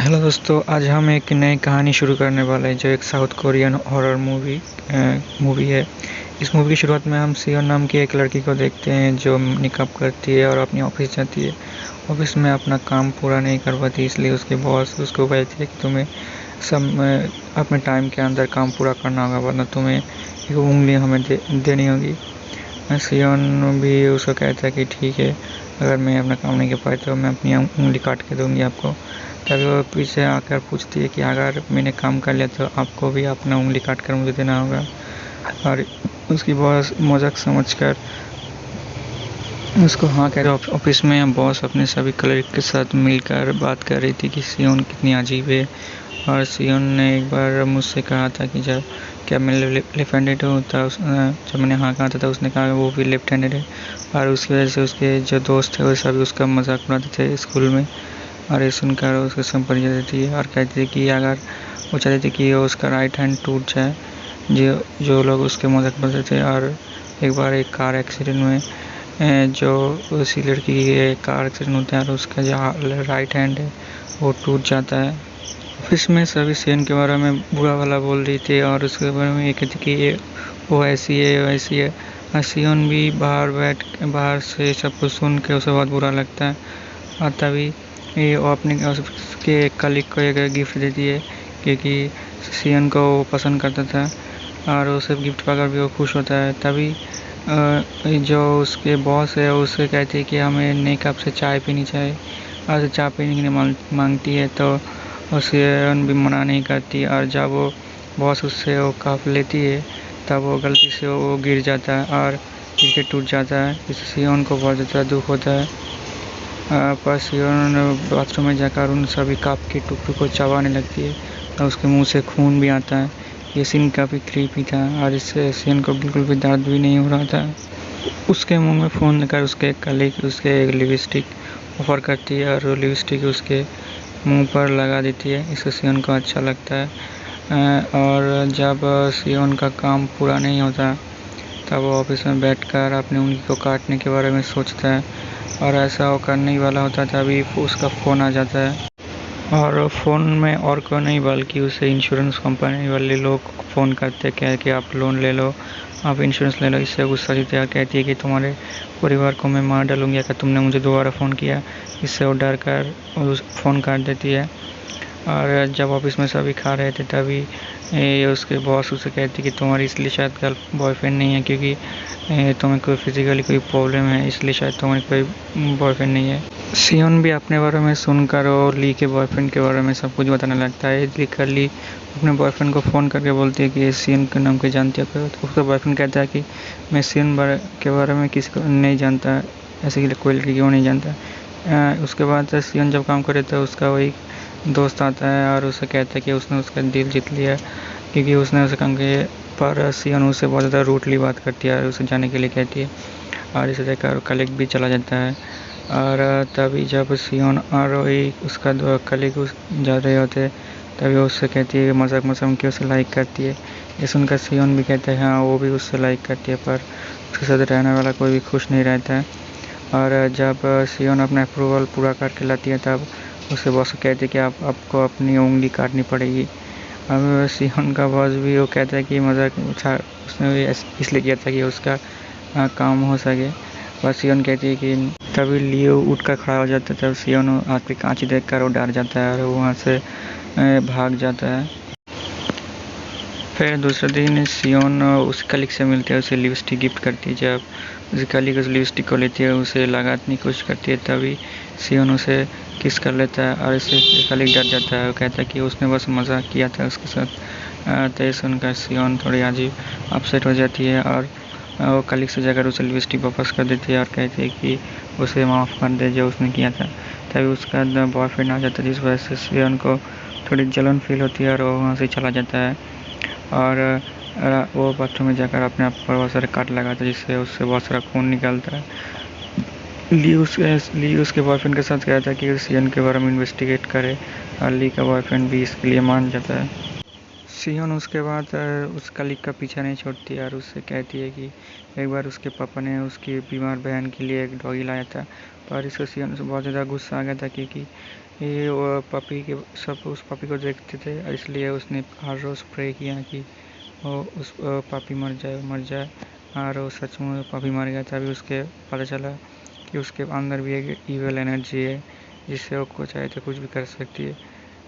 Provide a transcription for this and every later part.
Hello दोस्तों, आज हम एक नई कहानी शुरू करने वाले हैं जो एक साउथ कोरियन हॉरर मूवी है। इस मूवी की शुरुआत में हम सियोन नाम की एक लड़की को देखते हैं जो निकाब करती है और अपनी ऑफिस जाती है। ऑफिस में अपना काम पूरा नहीं कर पाती, इसलिए उसके बॉस उसको कहती है कि तुम्हें अपने टाइम के अंदर काम पूरा करना होगा, वरना तुम्हें एक उंगली हमें देनी होगी। सियोन भी उसको कहता है कि ठीक है, अगर मैं अपना काम नहीं कर पाई तो मैं अपनी उंगली काट के दूंगी आपको। तभी वो पीछे आकर पूछती है कि अगर मैंने काम कर लिया तो आपको भी अपना उंगली काट कर मुझे देना होगा। और उसकी बॉस मजाक समझकर उसको हाँ कह रहे। ऑफिस में बॉस अपने सभी कलीग के साथ मिलकर बात कर रही थी कि सियोन कितनी अजीब है। और सियोन ने एक बार मुझसे कहा था कि जब क्या मैं लेफ्ट हैंडेड हूँ, जब मैंने हाँ कहा था उसने कहा वो भी लेफ्ट हैंडेड है। और उसकी वजह से उसके जो दोस्त थे वो सभी उसका मजाक उड़ाते थे स्कूल में। और ये सुनकर उसको संपर्क देती है और कहती है कि अगर वो चाहती थी कि उसका राइट हैंड टूट जाए, जो लोग उसके मजाक उड़ाते थे। और एक बार एक कार एक्सीडेंट में जो उसी लड़की के कार एक्सीडेंट होता है और उसका जो राइट हैंड है वो टूट जाता है। ऑफिस में सभी सियोन के बारे में बुरा भला बोल रही थी और उसके बारे में ये कहती कि ये वो ऐसी है वैसी है। और सियोन भी बाहर से सब कुछ सुन के उसे बहुत बुरा लगता है। और तभी ये वो अपने उसके कलीग को एक गिफ्ट देती है, क्योंकि सियोन को वो पसंद करता था और उसे गिफ्ट पाकर भी वो खुश होता है। तभी जो उसके बॉस है उससे कहती है कि हमें नए कप से चाय पीनी चाहिए। और चाय पीने के लिए मांगती है तो सियोन भी मना नहीं करती। और जब वो बॉस उससे वो कप लेती है तब वो गलती से वो गिर जाता है और गिर के टूट जाता है। इससे सियोन को बहुत ज़्यादा दुख होता है। पर सियोन बाथरूम में जाकर उन सभी कप के टुकड़ों को चबाने लगती है और उसके मुंह से खून भी आता है। ये सीन काफ़ी क्रीपी था और इससे सियोन को बिल्कुल भी दर्द भी नहीं हो रहा था। उसके मुंह में फ़ोन देकर उसके कलीग उसके एक लिपस्टिक ऑफर करती है और वो लिपस्टिक उसके मुंह पर लगा देती है। इससे सियोन को अच्छा लगता है। और जब सियोन का काम पूरा नहीं होता तब वो ऑफिस में बैठकर अपनी उंगली को काटने के बारे में सोचता है। और ऐसा वो करने ही वाला होता था, तभी उसका फ़ोन आ जाता है। और फ़ोन में और कोई नहीं बल्कि उसे इंश्योरेंस कंपनी वाले लोग फ़ोन करते हैं कि आप लोन ले लो, आप इंश्योरेंस ले लो। इससे गुस्सा जीती है, कहती है कि तुम्हारे परिवार को मैं मार डालूंगी अगर तुमने मुझे दोबारा फ़ोन किया। इससे वो डर कर उस फ़ोन काट देती है। और जब ऑफिस में सभी खा रहे थे तभी उसके बॉस उसे कहती कि तुम्हारी इसलिए शायद गर्ल बॉयफ्रेंड नहीं है क्योंकि तुम्हें कोई फिजिकली कोई प्रॉब्लम है, इसलिए शायद तुम्हारी कोई बॉयफ्रेंड नहीं है। सियोन भी अपने बारे में सुनकर और ली के बॉयफ्रेंड के बारे में सब कुछ बताने लगता है। इसलिए ली अपने बॉयफ्रेंड को फ़ोन करके बोलती है कि सियोन के नाम को जानती है। तो उसका बॉयफ्रेंड कहता है कि मैं सियोन के बारे में किसी को नहीं जानता, ऐसे कोई लड़की क्यों नहीं जानता। उसके बाद सियोन जब काम करे तो उसका वही दोस्त आता है और उसे कहता है कि उसने उसका दिल जीत लिया, क्योंकि उसने उसे कहा कि पर सियोन उससे बहुत ज़्यादा रूडली बात करती है और उसे जाने के लिए कहती है। और इसे देखकर कलीग भी चला जाता है। और तभी जब सियोन और वही उसका दो कलीग जा रहे होते तभी वो उससे कहती है मजाक मजाक कि उसे लाइक करती है। ये सुनकर सियोन भी कहता है हाँ वो भी उससे लाइक करती है, पर उसके साथ रहने वाला कोई भी खुश नहीं रहता है। और जब सियोन अपना अप्रूवल पूरा करके लाती है तब उसके बॉस को कहती है कि आपको अपनी उंगली काटनी पड़ेगी। अब सियोन का बॉस भी वो कहता है कि मजाक उसने भी इसलिए किया था कि उसका काम हो सके। बस सियोन कहती है कि तभी लियो उठकर खड़ा हो जाता है। तब सियोन आँख पे कांच देखकर वो डर जाता है और वहाँ से भाग जाता है। फिर दूसरे दिन सियोन उस कलीग से मिलते हैं, उसे लिपस्टिक गिफ्ट करती है। जब उस कलीग उस लिपस्टिक को लेती है उसे लगाने की कोशिश करती है तभी सियोन उसे किस कर लेता है और इससे कलीग डर जाता है। वो कहता है कि उसने बस मजाक किया था उसके साथ। तो ये सुनकर सियोन थोड़ी अजीब अपसेट हो जाती है और वो कलीग से जाकर उसे लिपस्टिक वापस कर देती है और कहती है कि उसे माफ़ कर दे जो उसने किया था। तभी उसका बॉयफ्रेंड आ जाता है, जिस वजह से सियोन को थोड़ी जलन फील होती है और वो वहाँ से चला जाता है। और वो बाथरूम में जाकर अपने आप पर बहुत सारे काट लगाता है, जिससे उससे बहुत सारा खून निकलता है। ली उसके बॉयफ्रेंड के साथ कहता है कि सियोन के बारे में इन्वेस्टिगेट करे और ली का बॉयफ्रेंड भी इसके लिए मान जाता है। सियोन उसके बाद उस कलीग का पीछा नहीं छोड़ती और उससे कहती है कि एक बार उसके पापा ने उसकी बीमार बहन के लिए एक डॉगी लाया था। पर इसको सियोन से बहुत ज़्यादा गुस्सा आ गया था, क्योंकि ये वो पपी के सब उस पपी को देखते थे, इसलिए उसने हर रोज़ प्रे किया कि वो उस पपी मर जाए। और वो सच में पपी मर गया। तभी उसके पता चला कि उसके अंदर भी एक इविल एनर्जी है, जिससे वो को चाहे तो कुछ भी कर सकती है।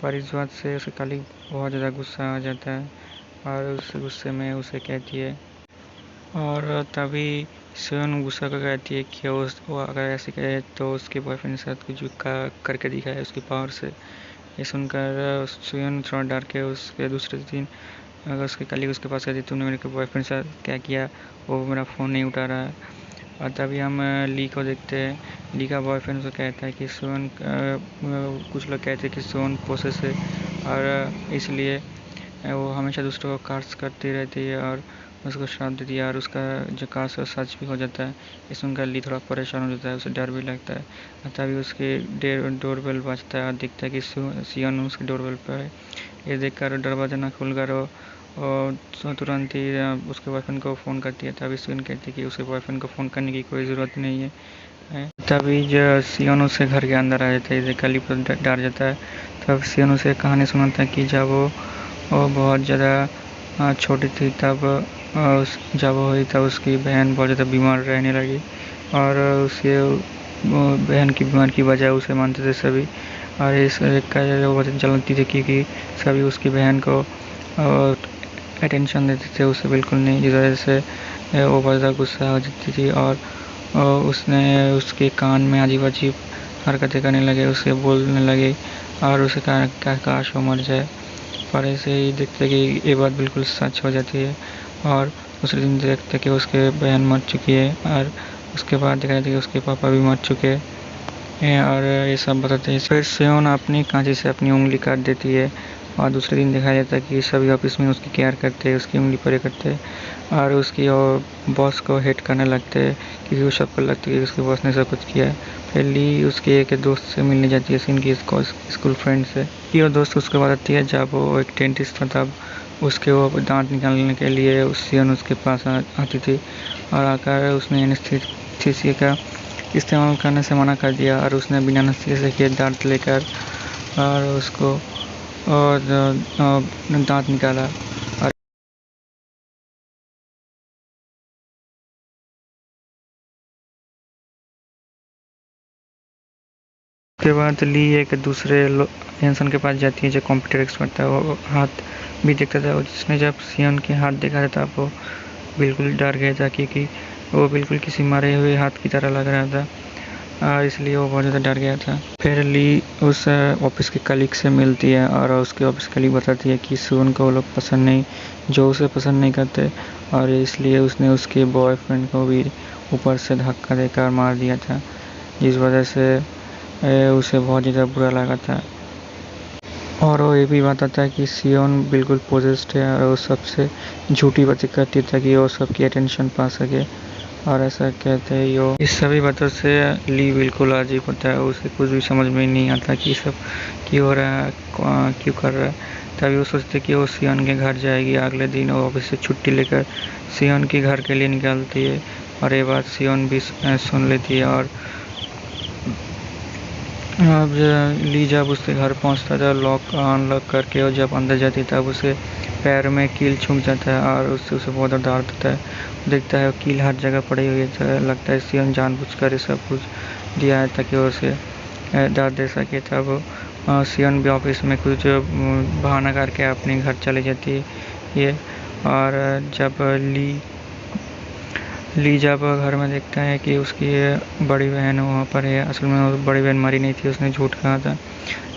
पर इस बात से उसे कलिक बहुत ज़्यादा गुस्सा आ जाता है और उस गुस्से में उसे कहती है, और तभी सियोन गुस्सा कर कहती है कि वो अगर ऐसे कहे तो उसके बॉयफ्रेंड के साथ कुछ भी करके दिखाए उसकी पावर से। ये सुनकर सियोन थोड़ा डर के उसके दूसरे दिन अगर उसके कलीग उसके पास कहती, तूने मेरे बॉयफ्रेंड के साथ क्या किया, वो मेरा फ़ोन नहीं उठा रहा है। और तभी हम ली को देखते हैं। ली का बॉयफ्रेंड उसे कहता है कि सियोन कुछ लोग कहते हैं कि सियोन पोसेस है और इसलिए वो हमेशा दूसरों को कार्स करती रहती है और उसको श्राप देती है, और उसका जो कार्स है सच भी हो जाता है। ये सुनकर ली थोड़ा परेशान हो जाता है, उसे डर भी लगता है। तभी उसके डोरबेल बजता है और दिखता है कि सियोन उसके डोरबेल पर है। ये देखकर दरवाजा ना खुलकर और तुरंत ही उसके बॉयफ्रेंड को फ़ोन करती है। तभी सियोन कहती है कि उसके बॉयफ्रेंड को फ़ोन करने की कोई ज़रूरत नहीं है। तभी जो सियोन उसके घर के अंदर आ जाता है, इसे कली पर डर जाता है। तब सियोन उसे कहानी सुनाता है कि जब वो बहुत ज़्यादा छोटी थी तब जब वो हुई तब उसकी बहन बहुत ज़्यादा बीमार रहने लगी, और उसे बहन की बीमारी की वजह उसे मानते थे सभी। और इस का वजह चलती थी क्योंकि सभी उसकी बहन को अटेंशन देते थे, उसे बिल्कुल नहीं, जिस वजह से वो बहुत ज़्यादा गुस्सा हो जाती थी। और उसने उसके कान में अजीब अजीब हरकतें करने लगे, उसे बोलने लगे और उसे कहा काश वो मर जाए। पर ऐसे ही देखते कि ये बात बिल्कुल सच हो जाती है, और दूसरे दिन देखते कि उसके बहन मर चुकी है, और उसके बाद दिखाई देता कि उसके पापा भी मर चुके हैं, और ये सब बताते हैं। फिर सियोन अपनी कांची से अपनी उंगली काट देती है, और दूसरे दिन दिखाई देता है कि सभी ऑफिस में उसकी केयर करते हैं, उसकी उंगली परे करते हैं, और उसकी और बॉस को हेट करने लगते हैं क्योंकि वो सबको लगता है कि उसके बॉस ने सब कुछ किया है। फिर ली उसके एक दोस्त से मिलने जाती है, इनकी स्कूल फ्रेंड से। ये दोस्त उसको बताती है जब वो एक डेंटिस्ट था तब उसके वो दांत निकालने के लिए सियोन उसके पास आती थी, और आकर उसने एनेस्थीसिया का इस्तेमाल करने से मना कर दिया, और उसने बिना एनेस्थीसिया के दांत लेकर और उसको और दांत निकाला। उसके बाद ली एक दूसरे इंसान के पास जाती है जो कंप्यूटर एक्सपर्ट था, वो हाथ भी देखता था। जिसने जब सियोन के हाथ देखा था तब वो बिल्कुल डर गया था क्योंकि वो बिल्कुल किसी मरे हुए हाथ की तरह लग रहा था, और इसलिए वो बहुत ज़्यादा डर गया था। फिर ली उस ऑफिस के कलीग से मिलती है, और उसके ऑफिस कलीग बताती है कि सियोन को वो लोग पसंद नहीं, जो उसे पसंद नहीं करते, और इसलिए उसने उसके बॉयफ्रेंड को भी ऊपर से धक्का देकर मार दिया था, जिस वजह से उसे बहुत ज़्यादा बुरा लगा था। और वो ये भी बताता है कि सियोन बिल्कुल पोजेस्ड है, और वो सबसे झूठी बातें करती ताकि वो सबकी अटेंशन पा सके, और ऐसा कहते हैं यो। इस सभी बातों से ली बिल्कुल अजीब होता है, उसे कुछ भी समझ में नहीं आता कि सब क्यों हो रहा है, क्यों कर रहा है। तभी वो सोचते कि वो सियोन के घर जाएगी। अगले दिन वो ऑफिस से छुट्टी लेकर सियोन के घर के लिए निकलती है, और ये बात सियोन भी सुन लेती है। और अब ली जब उसके घर पहुंचता था लॉक अनलॉक करके, और जब अंदर जाती तब उसे पैर में कील छूट जाता है, और उससे उसे बहुत ज़्यादा दर्द होता है। देखता है कील हर जगह पड़ी हुई है, लगता है सियोन जानबूझकर सब कुछ दिया है ताकि वो उसे दर्द दे सके। तब सियोन भी ऑफिस में कुछ बहाना करके अपने घर चली जाती है ये। और जब ली जब घर में देखता है कि उसकी बड़ी बहन वहाँ पर है, असल में वो बड़ी बहन मरी नहीं थी, उसने झूठ कहा था।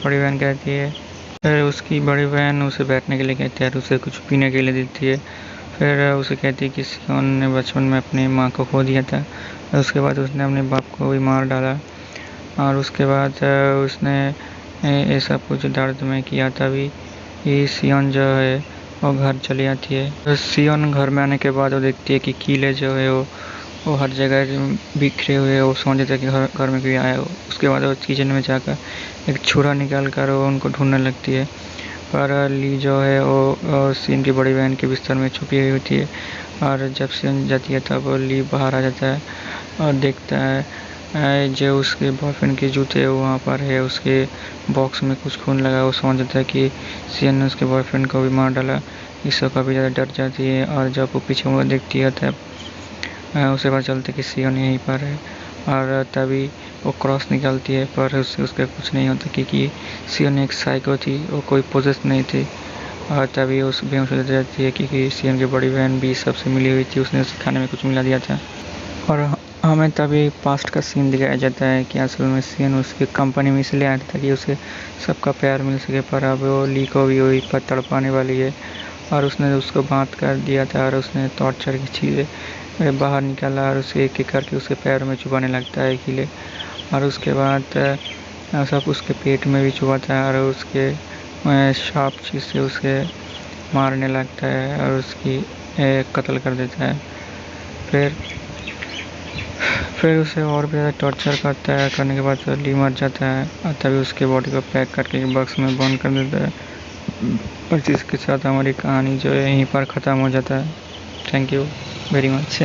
बड़ी बहन कहती है, फिर उसकी बड़ी बहन उसे बैठने के लिए कहती है, उसे कुछ पीने के लिए देती है। फिर उसे कहती है कि सियोन ने बचपन में अपनी माँ को खो दिया था, उसके बाद उसने अपने बाप को भी मार डाला, और उसके बाद उसने ये सब कुछ दर्द में किया। तभी ये सियोन जो है वो घर चली आती है। तो सियोन घर में आने के बाद वो देखती है कि कीले जो है वो हर जगह बिखरे हुए, वो समझ जाता है कि घर में कोई आया हो। उसके बाद वो किचन में जाकर एक छुरा निकाल कर वो उनको ढूंढने लगती है, पर ली जो है वो सियोन की बड़ी बहन के बिस्तर में छुपी हुई होती है। और जब सियोन जाती है तब ली बाहर आ जाता है और देखता है जो उसके बॉयफ्रेंड के जूते वहाँ पर है, उसके बॉक्स में कुछ खून लगा। वो समझ जाता है कि सियन ने उसके बॉयफ्रेंड को भी मार डाला। इससे काफ़ी ज़्यादा डर जाती है और जब वो पीछे मुड़ देखती है तब उसे पता चलता है कि सियन यहीं पर है। और तभी वो क्रॉस निकालती है, पर उससे उसका कुछ नहीं होता क्योंकि सियन एक साइको थी, वो कोई पोजेस नहीं थी। और तभी उस बेहोश हो जाती है क्योंकि सियन की बड़ी बहन भी सबसे मिली हुई थी, उसने उसे खाने में कुछ मिला दिया था। और हमें तभी पास्ट का सीन दिखाया जाता है कि असल में सियन उसकी कंपनी में इसलिए आया था ताकि उसे सबका प्यार मिल सके, पर अब वो लीक हो हुई पर तड़पाने वाली है। और उसने उसको बात कर दिया था और उसने टॉर्चर की चीज़ें बाहर निकाला और उसे एक एक करके उसके पैर में चुभाने लगता है कीले। और उसके बाद सब उसके पेट में भी चुभाता है और उसके शार्प चीज़ से उसे मारने लगता है और उसकी कत्ल कर देता है। फिर उसे और भी ज़्यादा टॉर्चर करता है, करने के बाद तो ली मर जाता है और तभी उसके बॉडी को पैक करके एक बॉक्स में बंद कर देता है। और जिसके साथ हमारी कहानी जो है यहीं पर ख़त्म हो जाता है। Thank you very much.